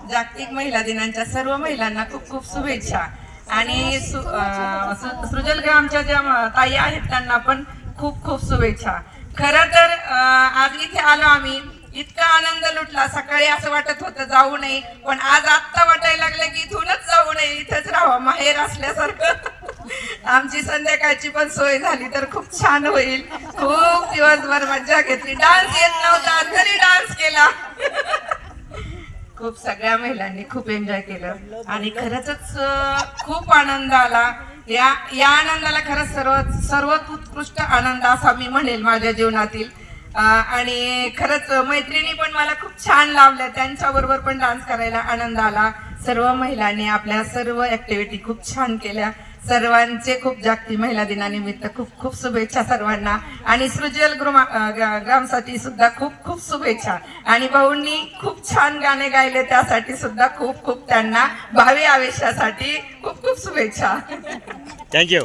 जागतिक महिला दिनाच्या सर्व महिलांना खूप खूप शुभेच्छा आणि सृजल ग्रामच्या ज्या ताई आहेत त्यांना पण खूप खूप शुभेच्छा। खरं तर आज इथे आलो आम्ही, इतका आनंद लुटला। सकाळी असं वाटत होतं जाऊ नये, पण आज आत्ता वाटायला लागलं की इथूनच जाऊ नये, इथंच राहावं माहेर असल्यासारखं। आमची संध्याकाळची पण सोय झाली तर खूप छान होईल। खूप दिवसभर मज्जा घेतली, डान्स येत नव्हता तरी डान्स केला। खूप सगळ्या महिलांनी खूप एन्जॉय केलं आणि खरंच खूप आनंद आला। या आनंदाला खरंच सर्वात उत्कृष्ट आनंद असा मी म्हणेल माझ्या जीवनातील। आणि खरंच मैत्रिणी पण मला खूप छान लावल्या, त्यांच्याबरोबर पण डान्स करायला आनंद आला। सर्व महिलांनी आपल्या सर्व ऍक्टिव्हिटी खूप छान केल्या। सर्वांचे खूप जागतिक महिला दिनानिमित्त खूप खूप शुभेच्छा सर्वांना आणि सृजल ग्रामसाठी सुद्धा खूप खूप शुभेच्छा। आणि भाऊंनी खूप छान गाणे गायले, त्यासाठी सुद्धा खूप खूप त्यांना भावी आयुष्यासाठी खूप खूप शुभेच्छा। थँक्यू।